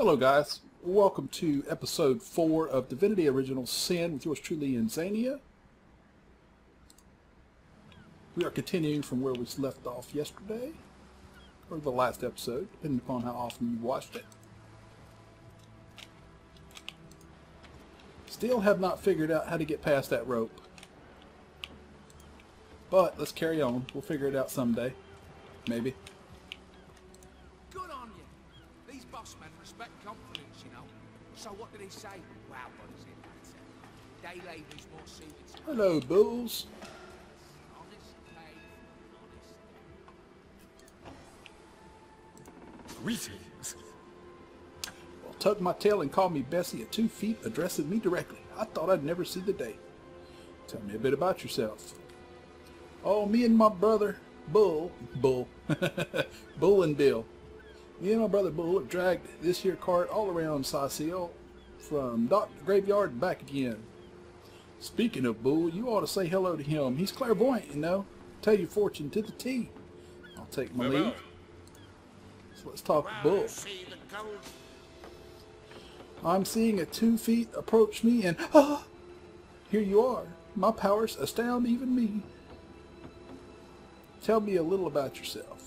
Hello guys, welcome to episode 4 of Divinity Original Sin with yours truly, Inzainia. We are continuing from where we left off yesterday, or the last episode, depending upon how often you watched it. Still have not figured out how to get past that rope. But let's carry on, we'll figure it out someday, maybe. Good on you. These boss men respect confidence, you know. So what do they say? Wow, what is it? Day labour's more suited to... Hello, bulls. Honest, paid, honest. Greetings. Well, tuck my tail and call me Bessie at 2 feet, addressing me directly. I thought I'd never see the day. Tell me a bit about yourself. Oh, me and my brother, Bull and Bill. Me and my brother Bull have dragged this here cart all around Cyseal, from dock to graveyard and back again. Speaking of Bull, you ought to say hello to him. He's clairvoyant, you know. Tell your fortune to the T. I'll take my leave. So let's talk Bull. I'm seeing a 2 feet approach me and here you are. My powers astound even me. Tell me a little about yourself.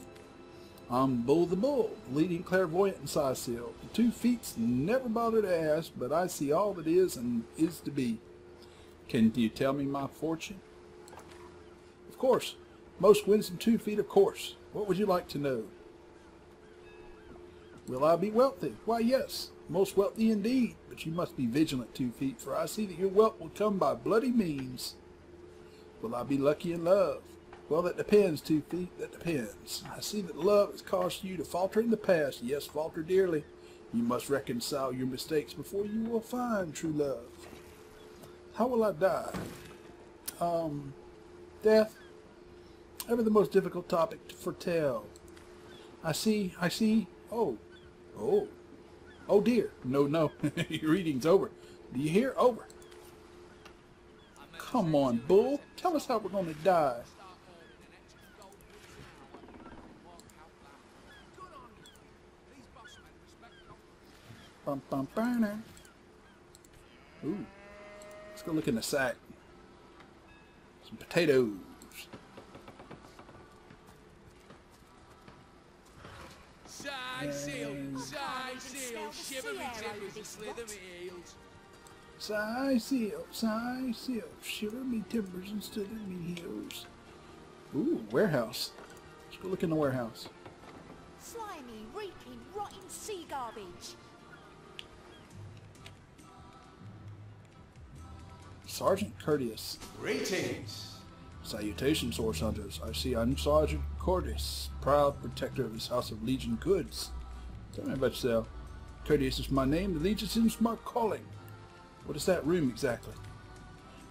I'm Bull the Bull, leading clairvoyant in Cyseal. The 2 feet's never bothered to ask, but I see all that is and is to be. Can you tell me my fortune? Of course. Most winsome 2 feet, of course. What would you like to know? Will I be wealthy? Why, yes. Most wealthy indeed. But you must be vigilant, 2 feet, for I see that your wealth will come by bloody means. Will I be lucky in love? Well, that depends, 2 feet, that depends. I see that love has caused you to falter in the past. Yes, falter dearly. You must reconcile your mistakes before you will find true love. How will I die? Death. Ever the most difficult topic to foretell. I see, oh dear, no, your reading's over. Do you hear? Over. Come on, Bull, tell us how we're going to die. Bum, bum, burner. Ooh, let's go look in the sack. Some potatoes. Cyseal, shiver me timbers and slither me heels. Cyseal, shiver me timbers and slither me heels. Ooh, warehouse. Let's go look in the warehouse. Slimy, reeking, rotting sea garbage. Sergeant Courteous. Greetings. Salutations, horse hunters. I see I'm Sergeant Courteous, proud protector of this house of Legion goods. Tell me about yourself. Courteous is my name, the Legion is my calling. What is that room exactly?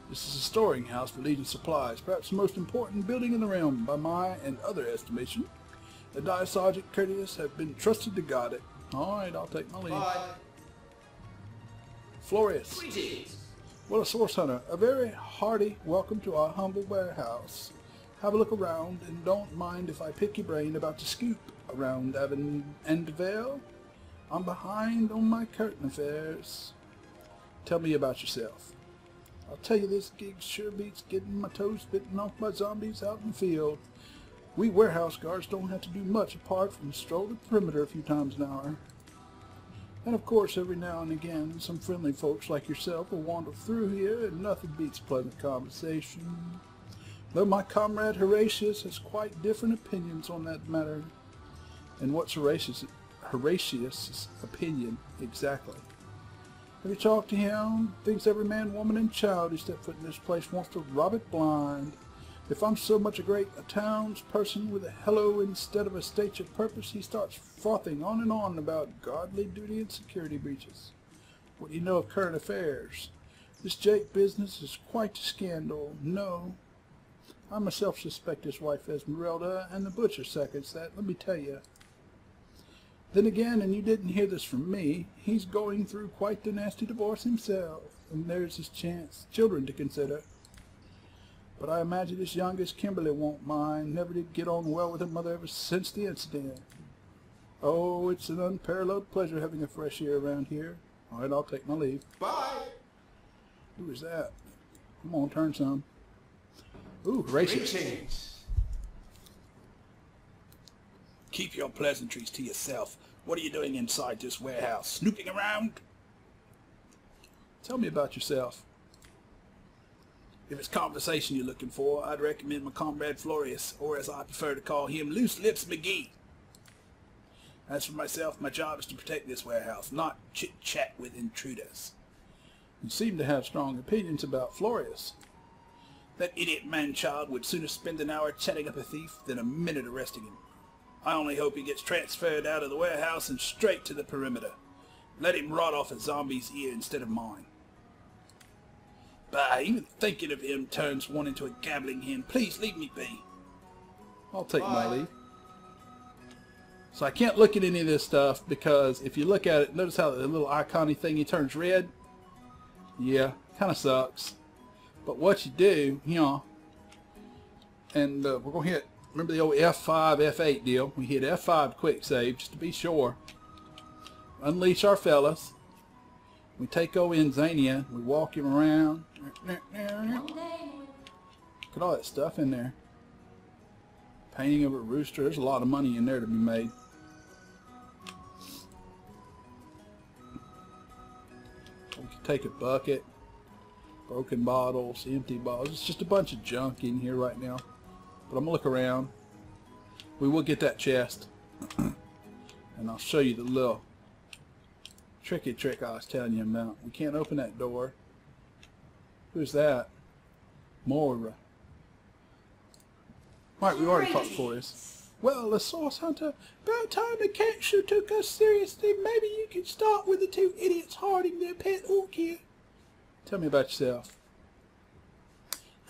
This is a storing house for Legion supplies, perhaps the most important building in the realm by my and other estimation. The Die Sergeant Courteous have been trusted to guard it. Alright, I'll take my leave. Bye. Florius. Greetings. Well, a source hunter, a very hearty welcome to our humble warehouse. Have a look around, and don't mind if I pick your brain about the scoop around Avondale. I'm behind on my curtain affairs. Tell me about yourself. I'll tell you, this gig sure beats getting my toes bitten off by zombies out in the field. We warehouse guards don't have to do much apart from stroll the perimeter a few times an hour. And of course, every now and again, some friendly folks like yourself will wander through here, and nothing beats pleasant conversation. Though my comrade Horatius has quite different opinions on that matter. And what's Horatius' opinion exactly? Have you talked to him? Thinks every man, woman, and child who steps foot in this place wants to rob it blind. If I'm so much a townsperson with a hello instead of a state of purpose, he starts frothing on and on about godly duty and security breaches. What do you know of current affairs? This Jake business is quite a scandal. No, I myself suspect his wife Esmeralda, and the butcher seconds that, let me tell you. Then again, and you didn't hear this from me, he's going through quite the nasty divorce himself, and there's his children to consider. But I imagine his youngest, Kimberly, won't mind. Never did get on well with her mother ever since the incident. Oh, it's an unparalleled pleasure having a fresh air around here. All right, I'll take my leave. Bye. Who is that? Come on, turn some. Ooh, racist. Greetings. Keep your pleasantries to yourself. What are you doing inside this warehouse? Snooping around? Tell me about yourself. If it's conversation you're looking for, I'd recommend my comrade Florius, or as I prefer to call him, Loose Lips McGee. As for myself, my job is to protect this warehouse, not chit-chat with intruders. You seem to have strong opinions about Florius. That idiot man-child would sooner spend an hour chatting up a thief than a minute arresting him. I only hope he gets transferred out of the warehouse and straight to the perimeter. Let him rot off a zombie's ear instead of mine. Bah, even thinking of him turns one into a gabbling hen. Please leave me be. I'll take my leave. So I can't look at any of this stuff because if you look at it, notice how the little icon-y thingy turns red? Yeah, kind of sucks. But what you do, you know, and we're going to hit, remember the old F5, F8 deal? We hit F5 quick save just to be sure. Unleash our fellas. We take old Inzainia, we walk him around. Look at all that stuff in there. Painting of a rooster, there's a lot of money in there to be made. We can take a bucket, broken bottles, empty bottles. It's just a bunch of junk in here right now. But I'm going to look around. We will get that chest. And I'll show you the little tricky trick I was telling you about. We can't open that door. Who's that? Moira. Right, we already talked for us. Well, the source hunter, about time the catcher took us seriously. Maybe you could start with the two idiots harding their pet orc here. Tell me about yourself.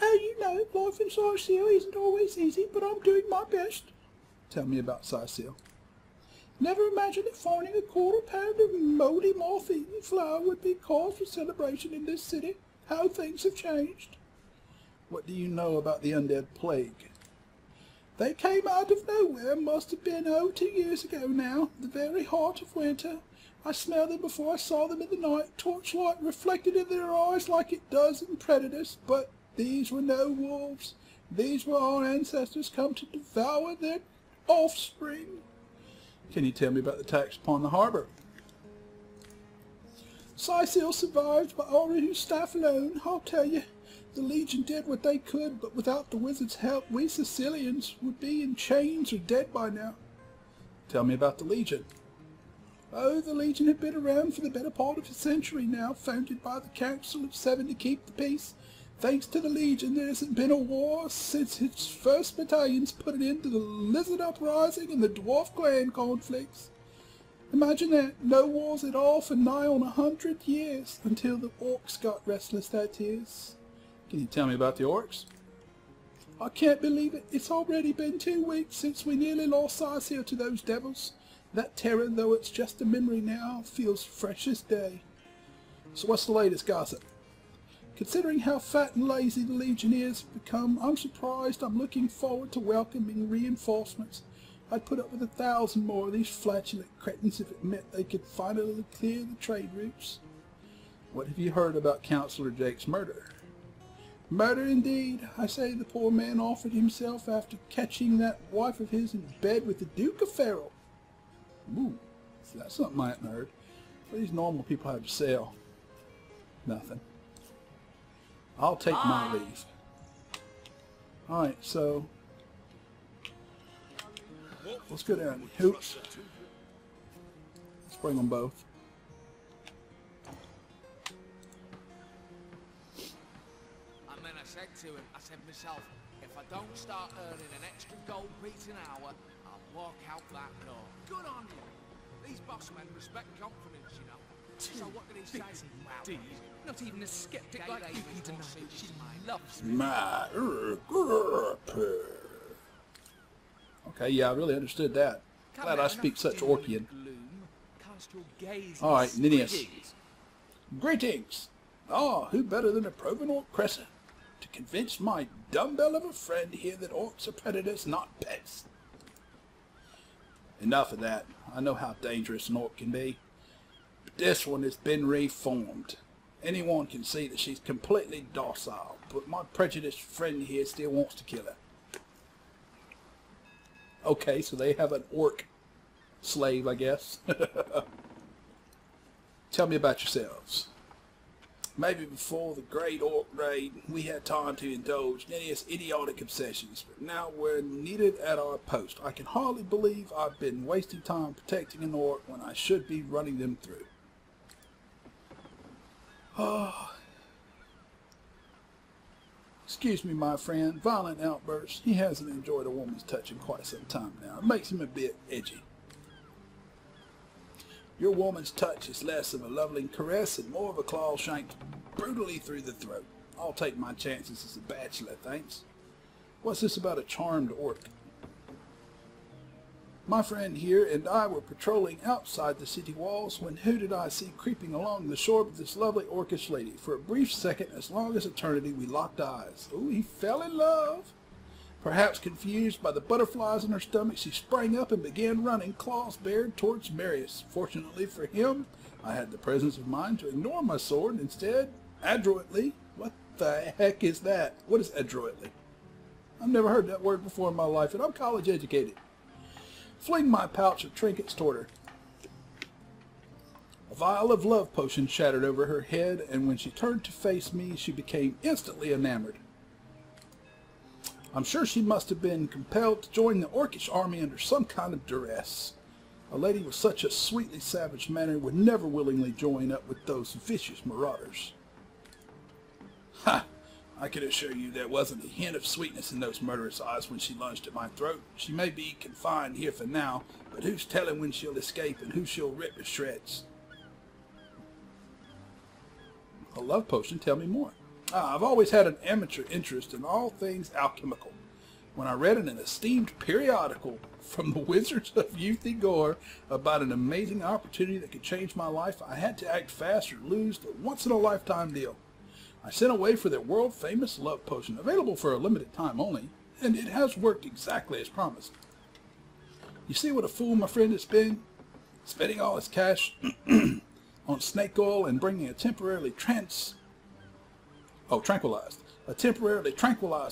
Oh, you know, life in Cyseal isn't always easy, but I'm doing my best. Tell me about Cyseal. Never imagined that finding a quarter-pound of mouldy, moth-eaten flour would be cause for celebration in this city. How things have changed. What do you know about the undead plague? They came out of nowhere, must have been, 2 years ago now, the very heart of winter. I smelled them before I saw them in the night, torchlight reflected in their eyes like it does in predators, but these were no wolves. These were our ancestors come to devour their offspring. Can you tell me about the attacks upon the harbor? Cyseal survived by our own staff alone, I'll tell you. The Legion did what they could, but without the wizard's help, we Cysealians would be in chains or dead by now. Tell me about the Legion. Oh, the Legion had been around for the better part of a century now, founded by the Council of Seven to keep the peace. Thanks to the Legion, there hasn't been a war since its first battalions put an end to the Lizard Uprising and the Dwarf Clan conflicts. Imagine that, no wars at all for nigh on 100 years, until the orcs got restless, that is. Can you tell me about the orcs? I can't believe it. It's already been 2 weeks since we nearly lost Cyseal to those devils. That terror, though it's just a memory now, feels fresh as day. So what's the latest gossip? Considering how fat and lazy the Legionnaires have become, I'm surprised. I'm looking forward to welcoming reinforcements. I'd put up with 1,000 more of these flatulent cretins if it meant they could finally clear the trade routes. What have you heard about Councillor Jake's murder? Murder indeed. I say the poor man offered himself after catching that wife of his in bed with the Duke of Farrell. Ooh, that's something I hadn't heard. What do these normal people have to sell? Nothing. I'll take my leave. Alright, so let's go down. Hoops. Let's bring them both. And then I said to him, I said myself, if I don't start earning an extra gold piece an hour, I'll walk out that door. Good on you. These boss men respect confidence, you know. So what did he say? Wow. Not even a skeptic like you can deny that she loves me. My okay, yeah, I really understood that. Glad I speak such Orcian. Alright, Ninius. Greetings! Ah, who better than a proven orc cresser to convince my dumbbell of a friend here that orcs are predators, not pets? Enough of that. I know how dangerous an orc can be. But this one has been reformed. Anyone can see that she's completely docile, but my prejudiced friend here still wants to kill her. Okay, so they have an orc slave, I guess. Tell me about yourselves. Maybe before the great orc raid, we had time to indulge in any idiotic obsessions, but now we're needed at our post. I can hardly believe I've been wasting time protecting an orc when I should be running them through. Oh. Excuse me, my friend. Violent outbursts. He hasn't enjoyed a woman's touch in quite some time now. It makes him a bit edgy. Your woman's touch is less of a loving caress and more of a claw shanked brutally through the throat. I'll take my chances as a bachelor, thanks. What's this about a charmed orc? My friend here and I were patrolling outside the city walls when who did I see creeping along the shore with this lovely orcish lady? For a brief second, as long as eternity, we locked eyes. Oh, he fell in love. Perhaps confused by the butterflies in her stomach, she sprang up and began running, claws bared, towards Marius. Fortunately for him, I had the presence of mind to ignore my sword and instead, adroitly... What the heck is that? What is adroitly? I've never heard that word before in my life, and I'm college educated. Fling my pouch of trinkets toward her. A vial of love potion shattered over her head, and when she turned to face me, she became instantly enamored. I'm sure she must have been compelled to join the orcish army under some kind of duress. A lady with such a sweetly savage manner would never willingly join up with those vicious marauders. Ha! I can assure you there wasn't a hint of sweetness in those murderous eyes when she lunged at my throat. She may be confined here for now, but who's telling when she'll escape and who she'll rip to shreds? A love potion, tell me more. I've always had an amateur interest in all things alchemical. When I read in an esteemed periodical from the Wizards of Youth and Gore about an amazing opportunity that could change my life, I had to act fast or lose the once-in-a-lifetime deal. I sent away for their world-famous love potion, available for a limited time only, and it has worked exactly as promised. You see what a fool my friend has been? Spending all his cash on snake oil and bringing a temporarily tranquilized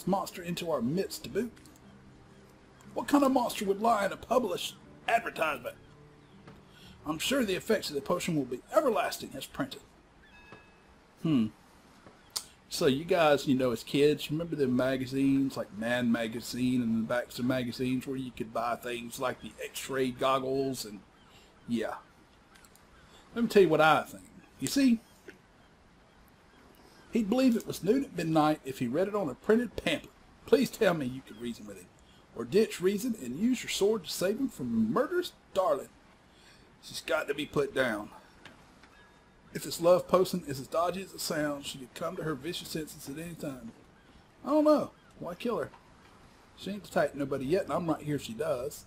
monster into our midst to boot. What kind of monster would lie in a published advertisement? I'm sure the effects of the potion will be everlasting as printed. So you guys, as kids, remember the magazines, like Man Magazine and the backs of magazines where you could buy things like the X-ray goggles and, yeah. Let me tell you what I think. You see, he'd believe it was noon at midnight if he read it on a printed pamphlet. Please tell me you could reason with him. Or ditch reason and use your sword to save him from a murderous darling. She's got to be put down. If this love potion is as dodgy as it sounds, she could come to her vicious senses at any time. I don't know. Why kill her? She ain't attacked nobody yet, and I'm right here if she does.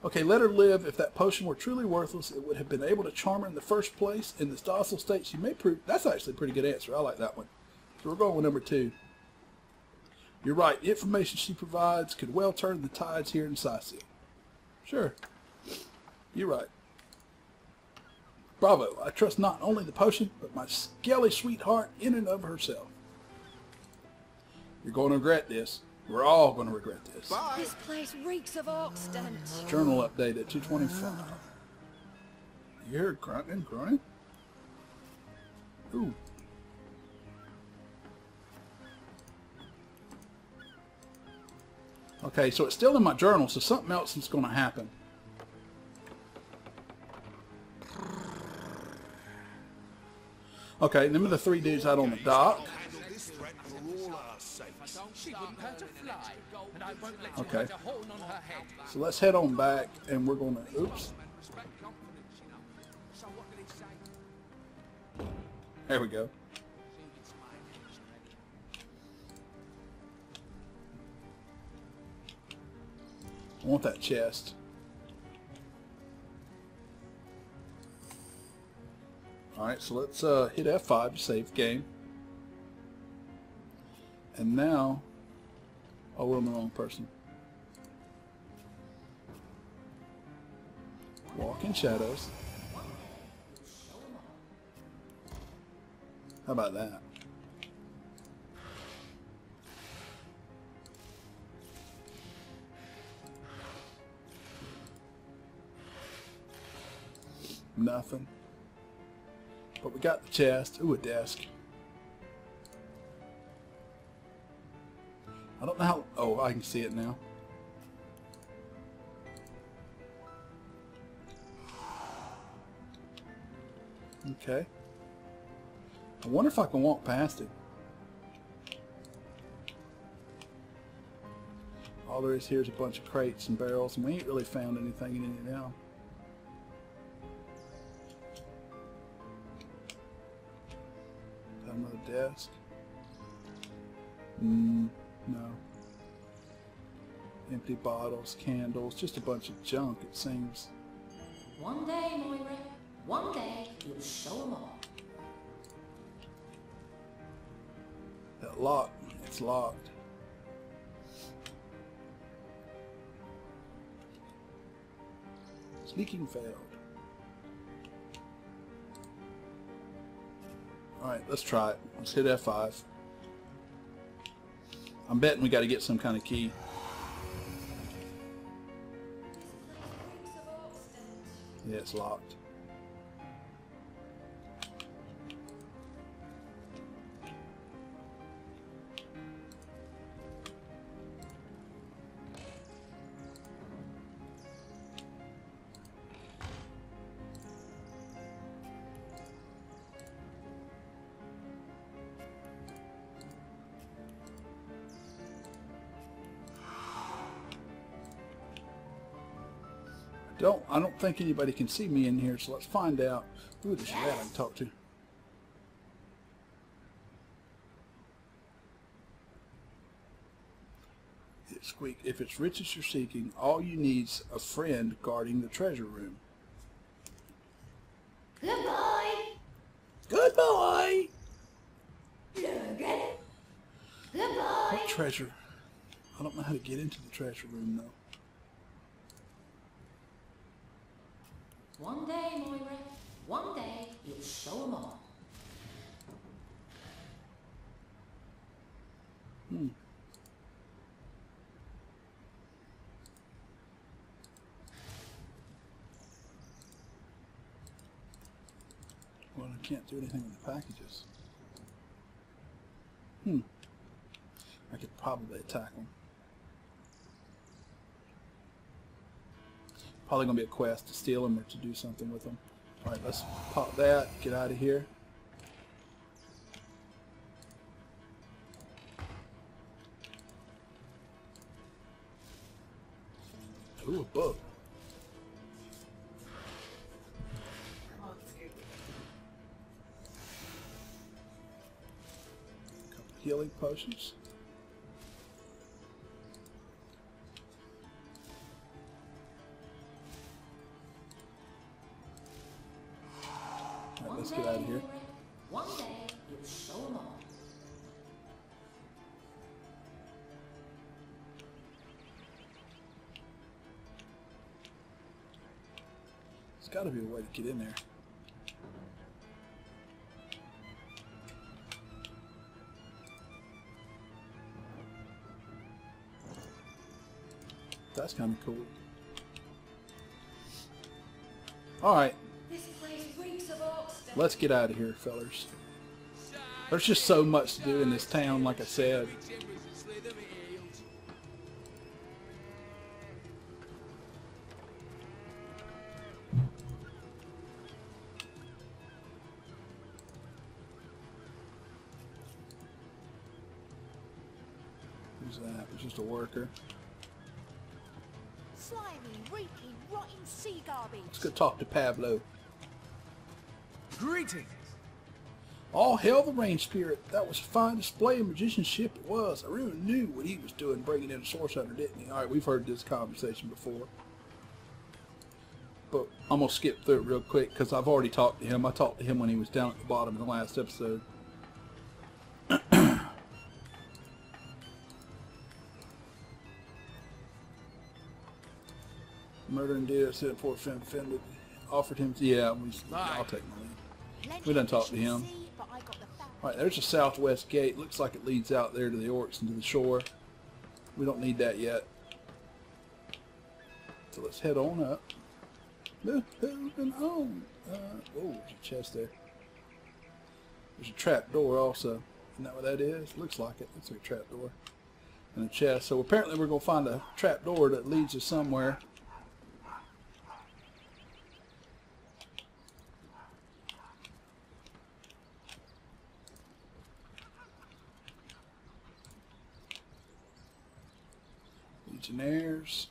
Okay, let her live. If that potion were truly worthless, it would have been able to charm her in the first place. In this docile state, she may prove... That's actually a pretty good answer. I like that one. So we're going with number 2. You're right. The information she provides could well turn the tides here in Cyseal. Sure. You're right. Bravo. I trust not only the potion, but my skelly sweetheart in and of herself. You're going to regret this. We're all going to regret this. Bye. This place reeks of orc stench. Journal update at 2:25. You heard grunting, groaning? Ooh. Okay, so it's still in my journal, so something else is going to happen. Okay, them are the 3 dudes out on the dock. Okay, so let's head on back, and we're going to... Oops. There we go. I want that chest. Alright, so let's hit F5 to save game. And now... Oh, we're on the wrong person. in shadows. How about that? Nothing. But we got the chest. Ooh, a desk. I don't know how... Oh, I can see it now. Okay. I wonder if I can walk past it. All there is here is a bunch of crates and barrels, and we ain't really found anything in it now. Another desk. No. Empty bottles, candles, just a bunch of junk, it seems. One day, Moira, one day you'll show them all. That lock, it's locked. Sneaking failed. Alright, let's try it. Let's hit F5. I'm betting we got to get some kind of key. Yeah, it's locked. I don't think anybody can see me in here, so let's find out. Ooh, there's a rat I can talk to. Squeak. If it's riches you're seeking, all you need's a friend guarding the treasure room. Good boy. Good boy! You get it? Good boy. What treasure? I don't know how to get into the treasure room, though. One day, Moira, one day you'll show them all. Well, I can't do anything with the packages. I could probably attack them. Probably going to be a quest to steal them or to do something with them. Alright, let's pop that, get out of here. Ooh, a book. A couple healing potions. Let's get out of here. One day you'll show them all. There's got to be a way to get in there. That's kind of cool. All right. This place reeks of oxen. Let's get out of here, fellers. There's just so much to do in this town, like I said. Who's that? It's just a worker. Slimy, reeking, rotting sea garbage. Let's go talk to Pablo. Greetings. All hail the rain spirit. That was a fine display of magicianship it was. I really knew what he was doing bringing in a source hunter, didn't he? Alright, we've heard this conversation before. But I'm going to skip through it real quick because I've already talked to him. I talked to him when he was down at the bottom in the last episode. Murder and deed, I said for offended. offered him. Yeah, I'll take my lead. We done talked to him. Alright, there's a southwest gate. Looks like it leads out there to the orcs and to the shore. We don't need that yet. So let's head on up. Moving on. Oh, there's a chest there. There's a trap door also. Isn't that what that is? Looks like it. Looks like a trap door. And a chest. So apparently we're going to find a trap door that leads us somewhere. Legionnaires.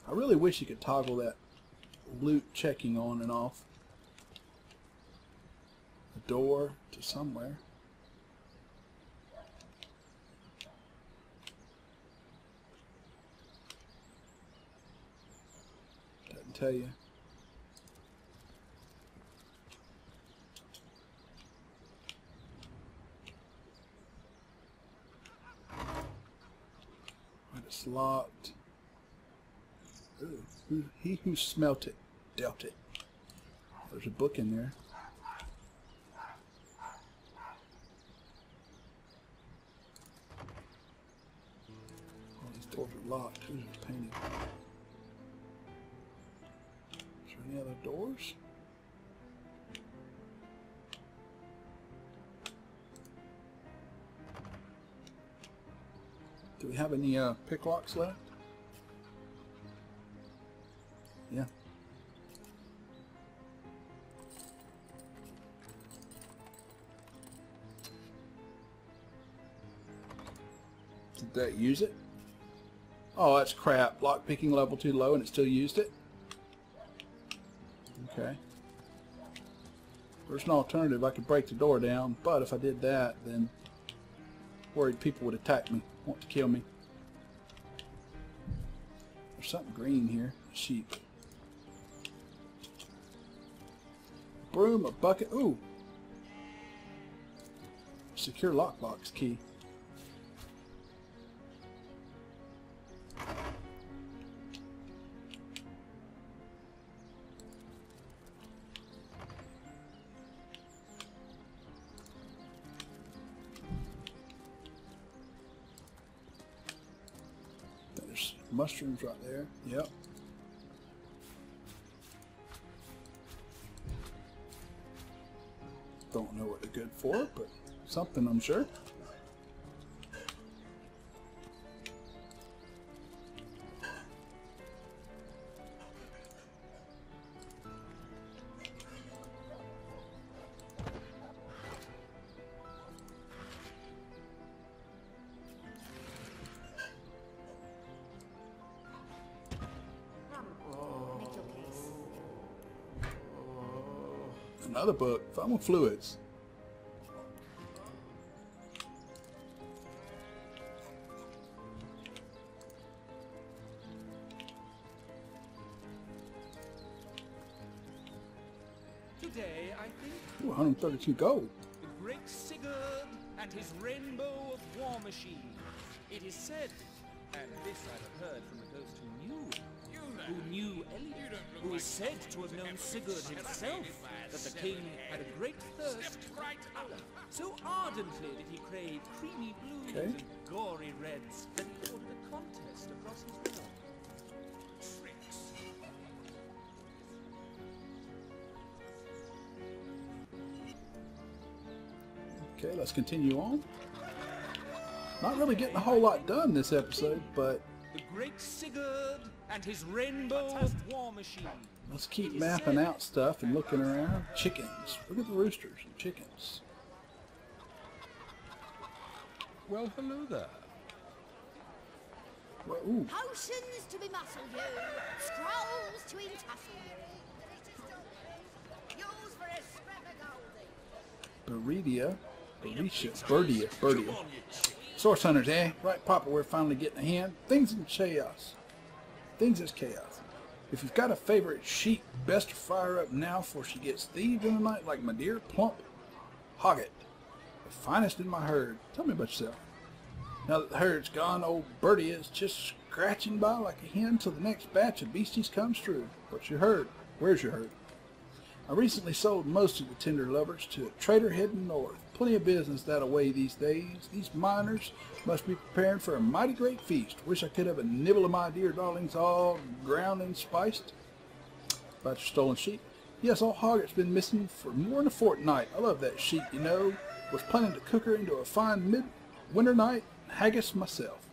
I really wish you could toggle that loot checking on and off. A door to somewhere. Doesn't tell you. Right, it's locked. Ooh, he who smelt it, dealt it. There's a book in there. All these doors are locked. Who's painted? Is there any other doors? Do we have any pick locks left? Yeah. Did that use it? Oh, that's crap. Lock picking level too low and it still used it? Okay. There's an alternative. I could break the door down, but if I did that, then worried people would attack me, want to kill me. There's something green here. Sheep. Broom, a bucket. Ooh. Secure lockbox key. There's mushrooms right there. Yep. Don't know what they're good for, but something, I'm sure. Another book, Foam Fluids. Today, I think, Ooh, 132 gold. the great Sigurd and his rainbow of war machines. It is said, and this I have heard from a ghost who knew Elliot, who is said to have known Sigurd himself, that the king had a great thirst for colour. So ardently did he crave creamy blues and gory reds that he ordered a contest across his realm. Tricks. Okay, let's continue on. Not really getting a whole lot done this episode, but The great Sigurd and his rainbow of war machine. let's keep mapping out stuff and looking around. Chickens. Look at the roosters and chickens. Well, hello there. Well, ooh, Potions to bemuscle you, scrolls to entassel you. Yours for a scrap of goldie. Beridia. Birdia. Source hunters, eh? Right, Papa, we're finally getting a hand. Things in chaos. Things is chaos. If you've got a favorite sheep, best to fire up now before she gets thieved in the night like my dear plump Hogget, the finest in my herd. Tell me about yourself. Now that the herd's gone, old Bertie is just scratching by like a hen till the next batch of beasties comes through. What's your herd? Where's your herd? I recently sold most of the tender lovers to a trader heading north. Plenty of business that away these days. These miners must be preparing for a mighty great feast. Wish I could have a nibble of my dear darlings all ground and spiced. About your stolen sheep? Yes, old Hoggart's been missing for more than a fortnight. I love that sheep, you know. Was planning to cook her into a fine midwinter night haggis myself.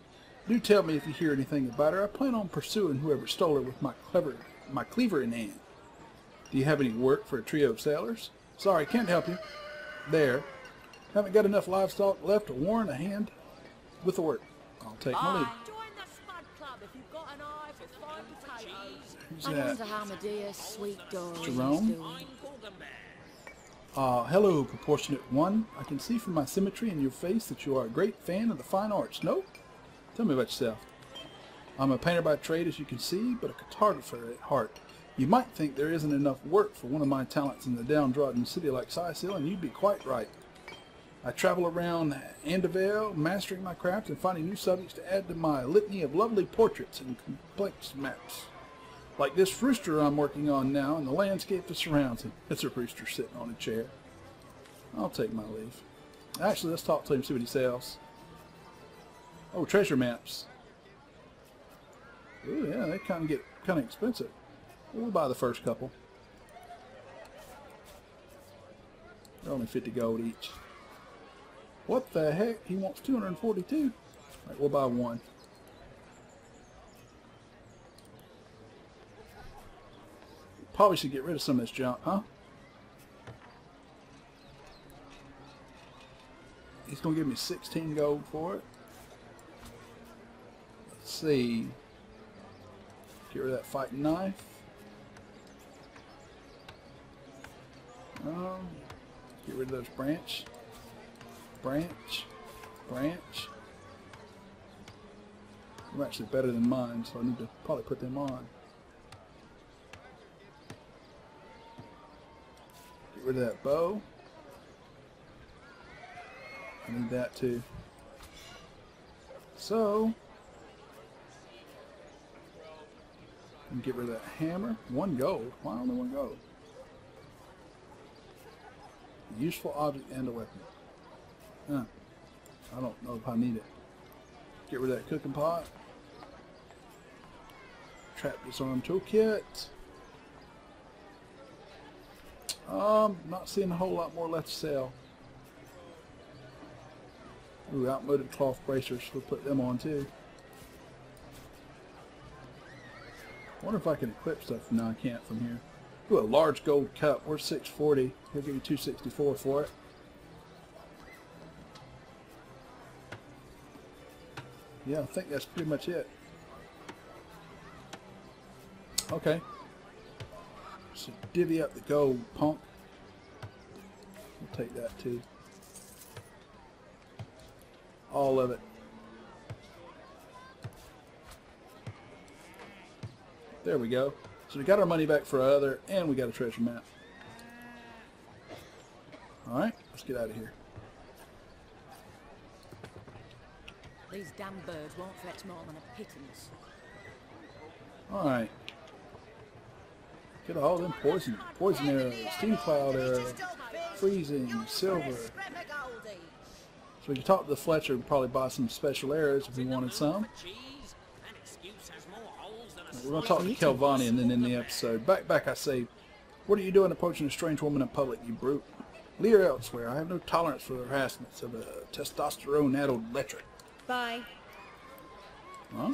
Do tell me if you hear anything about her. I plan on pursuing whoever stole her with my cleaver in hand. Do you have any work for a trio of sailors? Sorry, can't help you. There. Haven't got enough livestock left to warrant a hand with the work. I'll take my leave. Join the Spud Club if you've got an eye for fried potatoes. Who's I that? wonder how Medea's sweet Dory is Jerome? doing. Hello, proportionate one. I can see from my symmetry in your face that you are a great fan of the fine arts. No? Tell me about yourself. I'm a painter by trade, as you can see, but a cartographer at heart. You might think there isn't enough work for one of my talents in a downtrodden city like Cyseal, and you'd be quite right. I travel around Andevale, mastering my craft and finding new subjects to add to my litany of lovely portraits and complex maps. Like this rooster I'm working on now and the landscape that surrounds him. It's a rooster sitting on a chair. I'll take my leave. Actually, let's talk to him, see what he sells. Oh, treasure maps. Oh yeah, they get kind of expensive. We'll buy the first couple. They're only 50 gold each. What the heck? He wants 242. Alright, we'll buy one. Probably should get rid of some of this junk, huh? He's going to give me 16 gold for it. Let's see. Get rid of that fighting knife. Get rid of those branch. They're actually better than mine, so I need to probably put them on. Get rid of that bow. I need that too. So, and get rid of that hammer. 1 gold. Why only 1 gold? A useful object and a weapon. Huh. I don't know if I need it. Get rid of that cooking pot. Trap disarm toolkit. Not seeing a whole lot more left to sell. Ooh, outmoded cloth bracers. We'll put them on too. I wonder if I can equip stuff. No, I can't from here. Ooh, a large gold cup. We're 640. He'll give you 264 for it. Yeah, I think that's pretty much it. Okay. So divvy up the gold, punk. We'll take that too. All of it. There we go. So we got our money back for our other, and we got a treasure map. Alright, let's get out of here. These damn birds won't fetch more than a pittance. Alright. Get all them poison arrows, steam cloud arrow, freezing, silver. So we can talk to the Fletcher and probably buy some special arrows if we wanted some. We're going to talk to Kelvani and then end the episode. Back I say, what are you doing approaching a strange woman in public, you brute? Leave her elsewhere. I have no tolerance for the harassments of a testosterone-addled lecher. Bye. Huh?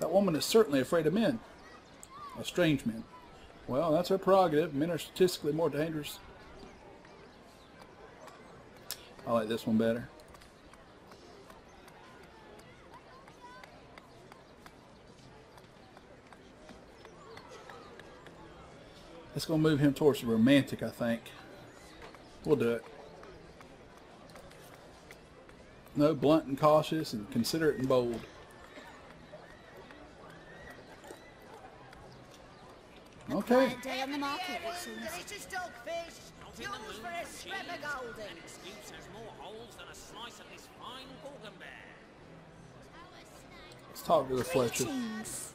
That woman is certainly afraid of men. Of strange men. Well, that's her prerogative. Men are statistically more dangerous. I like this one better. It's going to move him towards the romantic, I think. We'll do it. No, blunt and cautious and considerate and bold. Okay. Day on the market, it seems. Delicious dogfish. not in the Yours mood for a for scrap of cheese. golding. An excuse has more holes than a slice of this fine Gorgonbear. Let's talk to the Fletcher. Greetings.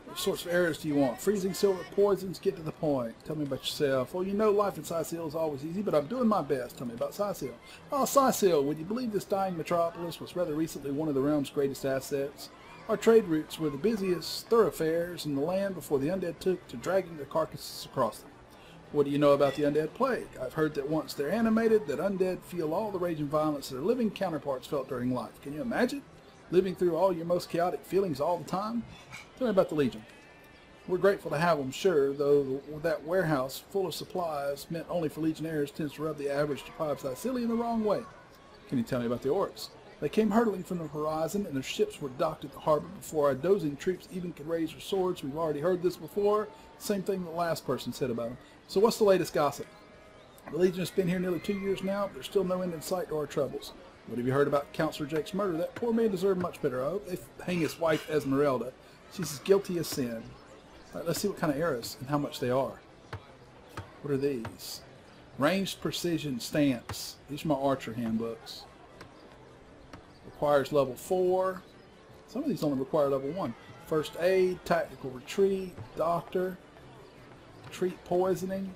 What sorts of errors do you want? Freezing, silver, poisons? Get to the point. Tell me about yourself. Well, you know life in Cyseal is always easy, but I'm doing my best. Tell me about Cyseal. Oh, Cyseal, would you believe this dying metropolis was rather recently one of the realm's greatest assets? Our trade routes were the busiest thoroughfares in the land before the undead took to dragging their carcasses across them. What do you know about the undead plague? I've heard that once they're animated, that undead feel all the rage and violence their living counterparts felt during life. Can you imagine? Living through all your most chaotic feelings all the time? Tell me about the Legion. We're grateful to have them, sure, though that warehouse full of supplies meant only for Legionnaires tends to rub the average deprived Cysealian the wrong way. Can you tell me about the orcs? They came hurtling from the horizon, and their ships were docked at the harbor before our dozing troops even could raise their swords. We've already heard this before. Same thing the last person said about them. So what's the latest gossip? The Legion has been here nearly 2 years now, but there's still no end in sight to our troubles. What have you heard about Counselor Jake's murder? That poor man deserved much better. I hope they hang his wife Esmeralda. She's as guilty as sin. All right, let's see what kind of arrows and how much they are. What are these? Ranged precision stance. These are my archer handbooks. Requires level 4. Some of these only require level 1. First aid, tactical retreat, doctor, treat poisoning,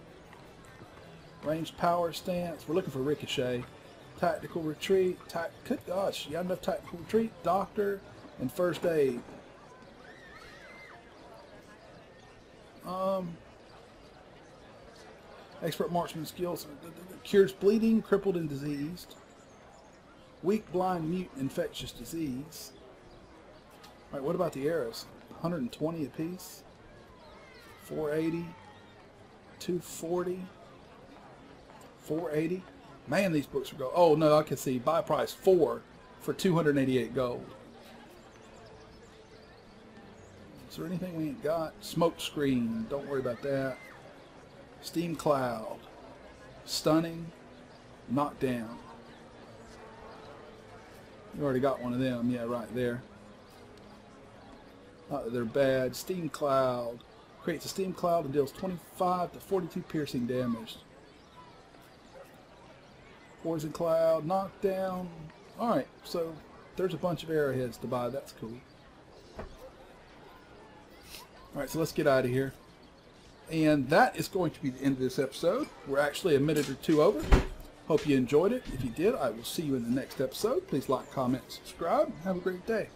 ranged power stance. We're looking for ricochet. Tactical retreat, good gosh, you got enough tactical retreat, doctor, and first aid. Expert marksman skills, cures bleeding, crippled, and diseased. Weak, blind, mute, infectious disease. Alright, what about the arrows? 120 apiece. 480. 240. 480. Man, these books are gold. Oh, no, I can see. Buy price 4 for 288 gold. Is there anything we ain't got? Smoke screen. Don't worry about that. Steam cloud. Stunning. Knockdown. You already got one of them. Yeah, right there. Not that they're bad. Steam cloud. Creates a steam cloud and deals 25 to 42 piercing damage. Poison cloud, knockdown. Alright, so there's a bunch of arrowheads to buy. That's cool. Alright, so let's get out of here. And that is going to be the end of this episode. We're actually a minute or two over. Hope you enjoyed it. If you did, I will see you in the next episode. Please like, comment, subscribe. Have a great day.